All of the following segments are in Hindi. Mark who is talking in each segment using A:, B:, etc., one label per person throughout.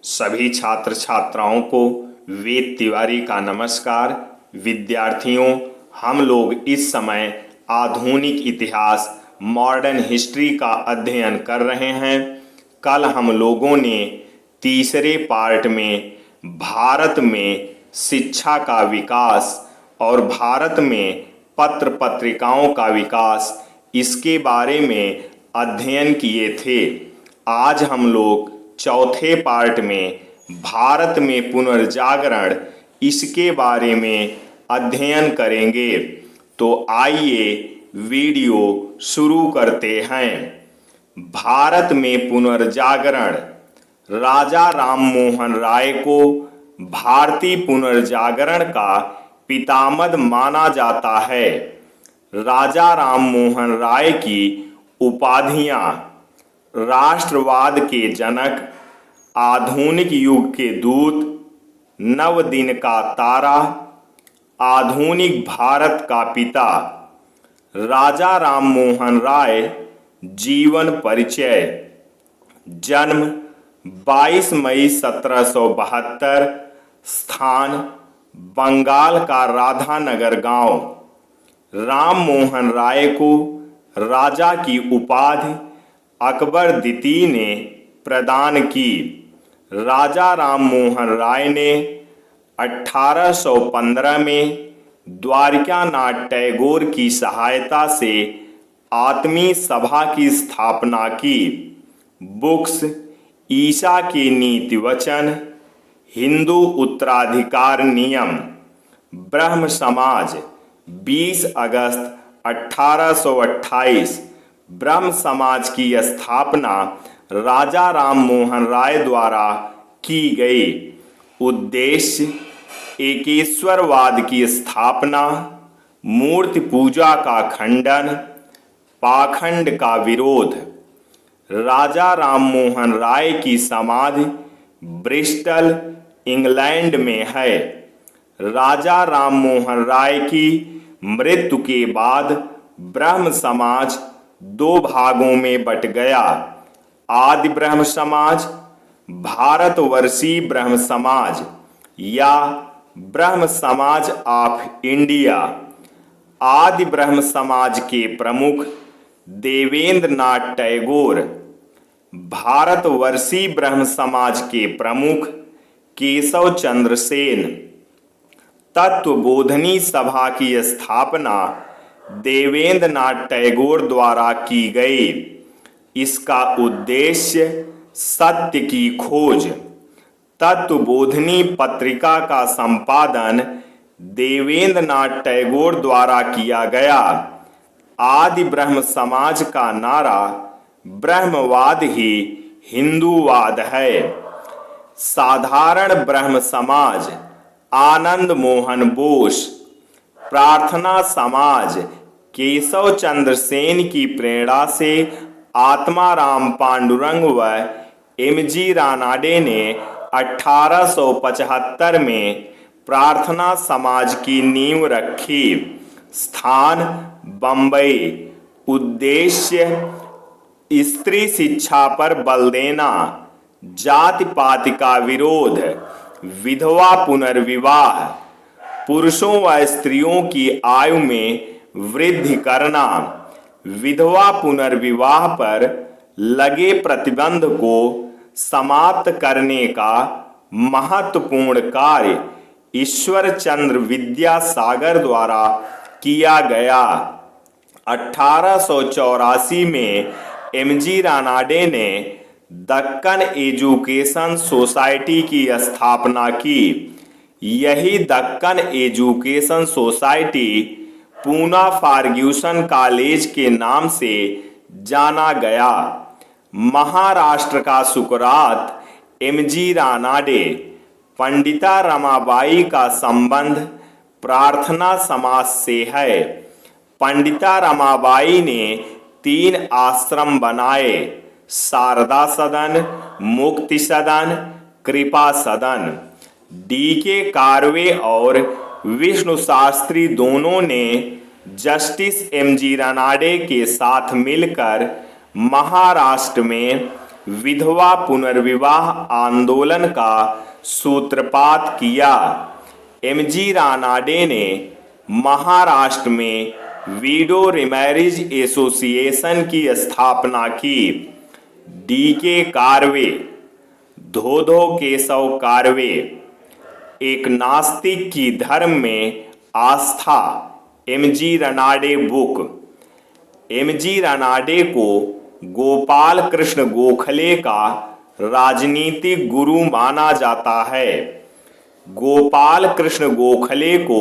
A: सभी छात्र छात्राओं को वेद तिवारी का नमस्कार। विद्यार्थियों, हम लोग इस समय आधुनिक इतिहास मॉडर्न हिस्ट्री का अध्ययन कर रहे हैं। कल हम लोगों ने तीसरे पार्ट में भारत में शिक्षा का विकास और भारत में पत्र पत्रिकाओं का विकास इसके बारे में अध्ययन किए थे। आज हम लोग चौथे पार्ट में भारत में पुनर्जागरण इसके बारे में अध्ययन करेंगे। तो आइए वीडियो शुरू करते हैं। भारत में पुनर्जागरण। राजा राममोहन राय को भारतीय पुनर्जागरण का पितामह माना जाता है। राजा राममोहन राय की उपाधियां राष्ट्रवाद के जनक, आधुनिक युग के दूत, नव दिन का तारा, आधुनिक भारत का पिता। राजा राममोहन राय जीवन परिचय। जन्म 22 मई 1772, स्थान बंगाल का राधानगर गांव। राममोहन राय को राजा की उपाधि अकबर द्वितीय ने प्रदान की। राजा राममोहन राय ने 1815 में द्वारकानाथ टैगोर की सहायता से आत्मीय सभा की स्थापना की। बुक्स: ईसा के नीति वचन, हिंदू उत्तराधिकार नियम, ब्रह्म समाज, 20 अगस्त 1828। ब्रह्म समाज की स्थापना राजा राममोहन राय द्वारा की गई। उद्देश्य: एकेश्वरवाद की स्थापना, मूर्ति पूजा का खंडन, पाखंड का विरोध। राजा राममोहन राय की समाधि ब्रिस्टल, इंग्लैंड में है। राजा राममोहन राय की मृत्यु के बाद ब्रह्म समाज दो भागों में बट गया। आदि ब्रह्म समाज, भारतवर्षीय ब्रह्म समाज या ब्रह्म समाज ऑफ इंडिया। आदि ब्रह्म समाज के प्रमुख देवेंद्र नाथ टैगोर। भारतवर्षीय ब्रह्म समाज के प्रमुख केशव चंद्र सेन। तत्वबोधिनी सभा की स्थापना देवेंद्र नाथ टैगोर द्वारा की गई। इसका उद्देश्य सत्य की खोज। तत्वबोधिनी पत्रिका का संपादन देवेंद्र नाथ टैगोर द्वारा किया गया। आदि ब्रह्म समाज का नारा ब्रह्मवाद ही हिंदूवाद है। साधारण ब्रह्म समाज आनंद मोहन बोस। प्रार्थना समाज केशव चंद्र सेन की प्रेरणा से आत्माराम पांडुरंग व एम.जी. रानाडे ने 1875 में प्रार्थना समाज की नींव रखी। स्थान बंबई। उद्देश्य: स्त्री शिक्षा पर बल देना, जाति पाति का विरोध, विधवा पुनर्विवाह, पुरुषों व स्त्रियों की आयु में वृद्धि करना, विधवा पुनर्विवाह पर लगे प्रतिबंध को समाप्त करने का महत्वपूर्ण कार्य ईश्वर चंद्र विद्यासागर द्वारा किया गया। 1884 में एम.जी. रानाडे ने दक्कन एजुकेशन सोसाइटी की स्थापना की। यही Deccan education society Poona Fergusson college के नाम से जाना गया। महाराष्ट्र का सुकरात एम.जी. रानाडे। पंडिता रमाबाई का संबंध प्रार्थना समाज से है। पंडिता रमाबाई ने 3 आश्रम बनाए: शारदा सदन, मुक्ति सदन, कृपा सदन। डी.के. कार्वे और विष्णु शास्त्री दोनों ने जस्टिस एम.जी. रानाडे के साथ मिलकर महाराष्ट्र में विधवा पुनर्विवाह आंदोलन का सूत्रपात किया। एमजी रानाडे ने महाराष्ट्र में वीडो रिमैरिज एसोसिएशन की स्थापना की। डीके कार्वे, धोधो केशव कार्वे, एक नास्तिक की धर्म में आस्था। M G Ranade book. M G Ranade को गोपाल कृष्ण गोखले का राजनीतिक गुरु माना जाता है। गोपाल कृष्ण गोखले को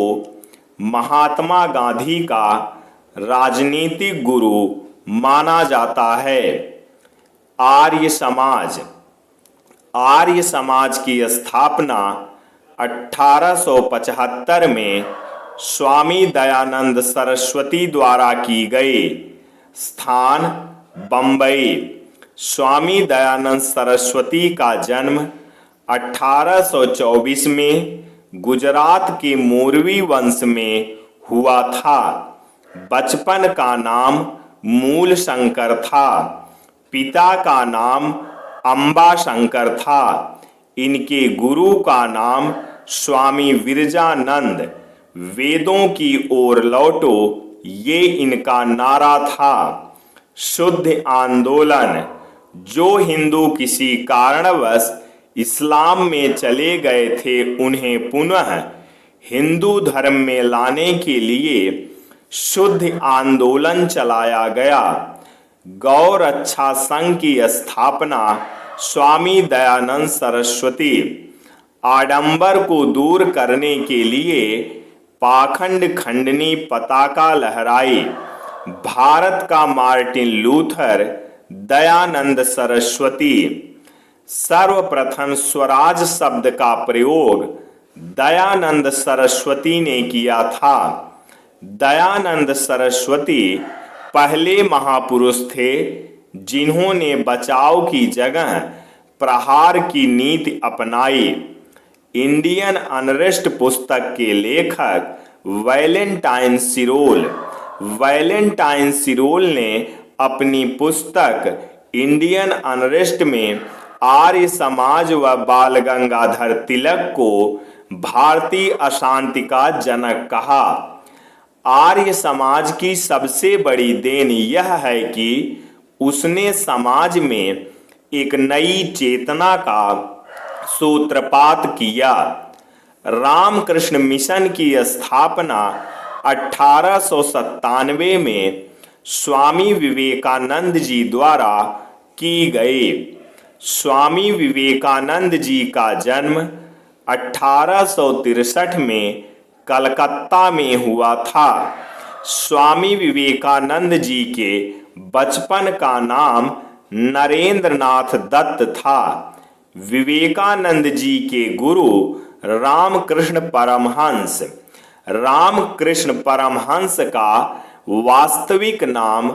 A: महात्मा गांधी का राजनीतिक गुरु माना जाता है। आर्य समाज। आर्य समाज की स्थापना 1875 में स्वामी दयानंद सरस्वती द्वारा की गई। स्थान बंबई। स्वामी दयानंद सरस्वती का जन्म 1824 में गुजरात के मोरवी वंश में हुआ था। बचपन का नाम मूल शंकर था। पिता का नाम अंबा शंकर था। इनके गुरु का नाम स्वामी विरजानंद। वेदों की ओर लौटो, ये इनका नारा था। शुद्ध आंदोलन। जो हिंदू किसी कारणवश इस्लाम में चले गए थे, उन्हें पुनः हिंदू धर्म में लाने के लिए शुद्ध आंदोलन चलाया गया। गौ रक्षा संघ की स्थापना स्वामी दयानंद सरस्वती। आडंबर को दूर करने के लिए पाखंड खंडनी पताका लहराई। भारत का मार्टिन लूथर दयानंद सरस्वती। सर्वप्रथम स्वराज शब्द का प्रयोग दयानंद सरस्वती ने किया था। दयानंद सरस्वती पहले महापुरुष थे जिन्होंने बचाव की जगह प्रहार की नीति अपनाई। इंडियन अनरेस्ट पुस्तक के लेखक वैलेंटाइन सिरोल। वैलेंटाइन सिरोल ने अपनी पुस्तक इंडियन अनरेस्ट में आर्य समाज व बाल गंगाधर तिलक को भारतीय अशांति का जनक कहा। आर्य समाज की सबसे बड़ी देन यह है कि उसने समाज में एक नई चेतना का सूत्रपात किया। रामकृष्ण मिशन की स्थापना 1897 में स्वामी विवेकानंद जी द्वारा की गई। स्वामी विवेकानंद जी का जन्म 1863 में कलकत्ता में हुआ था। स्वामी विवेकानंद जी के बचपन का नाम नरेंद्रनाथ दत्त था। विवेकानंद जी के गुरु रामकृष्ण परमहंस। रामकृष्ण परमहंस का वास्तविक नाम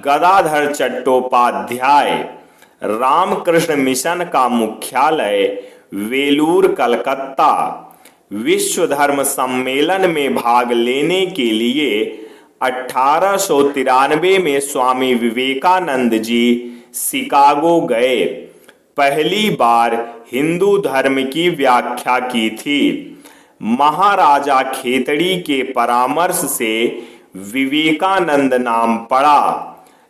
A: गदाधर चट्टोपाध्याय। रामकृष्ण मिशन का मुख्यालय वेलूर कलकत्ता। विश्व धर्म सम्मेलन में भाग लेने के लिए 1893 में स्वामी विवेकानंद जी शिकागो गए। पहली बार हिंदू धर्म की व्याख्या की थी। महाराजा खेतड़ी के परामर्श से विवेकानंद नाम पड़ा।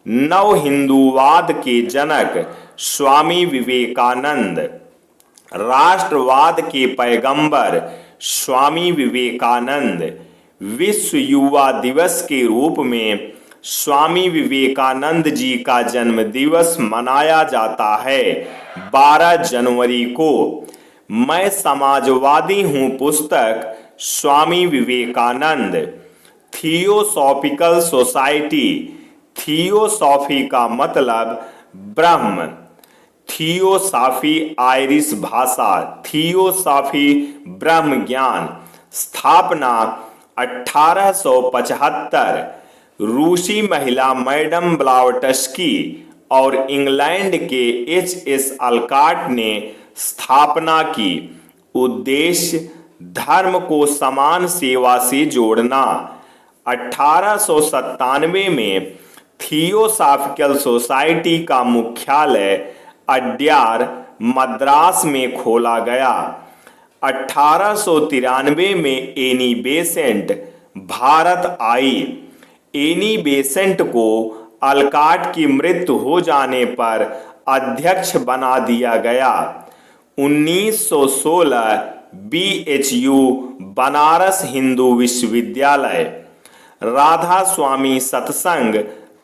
A: नव हिंदूवाद के जनक स्वामी विवेकानंद। राष्ट्रवाद के पैगंबर स्वामी विवेकानंद। विश्व युवा दिवस के रूप में स्वामी विवेकानंद जी का जन्म दिवस मनाया जाता है 12 जनवरी को। मैं समाजवादी हूँ पुस्तक Swami Vivekananda. Theosophical society. Theosophy का मतलब ब्रह्म। थियोसॉफी आयरिश भाषा। थियोसॉफी ब्रह्म ज्ञान। स्थापना 1875। रूसी महिला मैडम ब्लावटस्की और इंग्लैंड के एच.एस. अल्काट ने स्थापना की। उद्देश्य धर्म को समान सेवा से जोड़ना। 1897 में थियोसॉफिकल सोसाइटी का मुख्यालय अड्यार मद्रास में खोला गया। 1893 में एनी बेसेंट भारत आई। एनी बेसेंट को अलकाट की मृत्यु हो जाने पर अध्यक्ष बना दिया गया। 1916 BHU बनारस हिंदू विश्वविद्यालय। राधा स्वामी सत्संग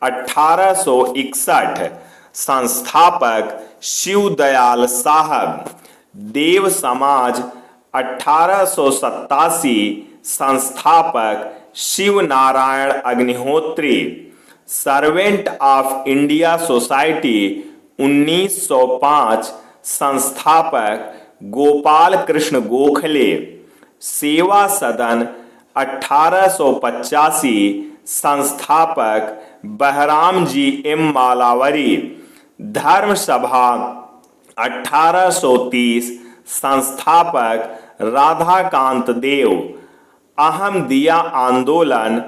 A: 1861। संस्थापक शिवदयाल साहब। देव समाज 1887। संस्थापक Shiv Narayan Agnihotri. Servant of India society 1905। संस्थापक गोपाल कृष्ण गोखले। सेवा सदन 1885। संस्थापक बहराम जी एम मालावरी। धर्म सभा 1830। संस्थापक राधाकांत देव। अहमदिया आंदोलन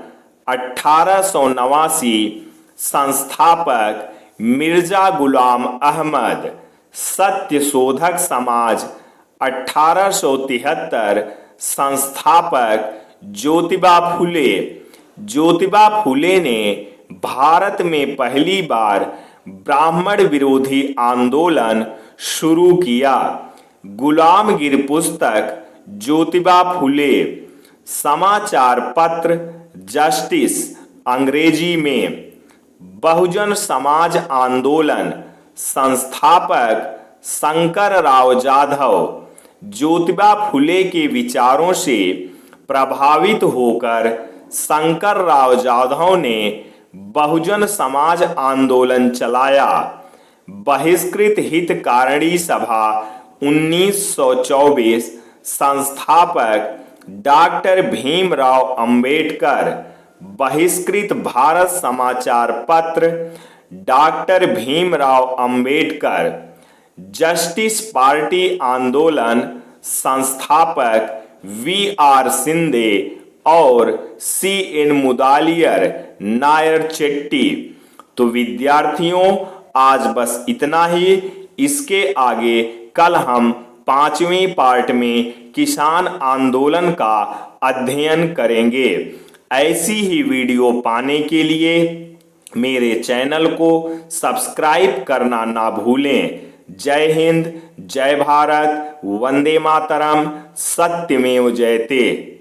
A: 1889। संस्थापक मिर्जा गुलाम अहमद। सत्य शोधक समाज 1873। संस्थापक ज्योतिबा फुले। ज्योतिबा फुले ने भारत में पहली बार ब्राह्मण विरोधी आंदोलन शुरू किया। गुलामगिर पुस्तक ज्योतिबा फुले। समाचार पत्र जस्टिस अंग्रेजी में। बहुजन समाज आंदोलन। संस्थापक शंकर राव जाधव। ज्योतिबा फुले के विचारों से प्रभावित होकर शंकर राव जाधव ने बहुजन समाज आंदोलन चलाया। बहिष्कृत हितकारिणी सभा 1924। संस्थापक डॉक्टर भीमराव अंबेडकर। बहिष्कृत भारत समाचार पत्र doctor Bhimrao Ambedkar. Justice party आंदोलन। संस्थापक VR सिंधे और CN मुदालियर नायर चेट्टी। तो विद्यार्थियों, आज बस इतना ही। इसके आगे कल हम 5वें पार्ट में किसान आंदोलन का अध्ययन करेंगे। ऐसी ही वीडियो पाने के लिए मेरे चैनल को सब्सक्राइब करना ना भूलें। जय हिंद, जय भारत, वंदे मातरम, सत्यमेव जयते।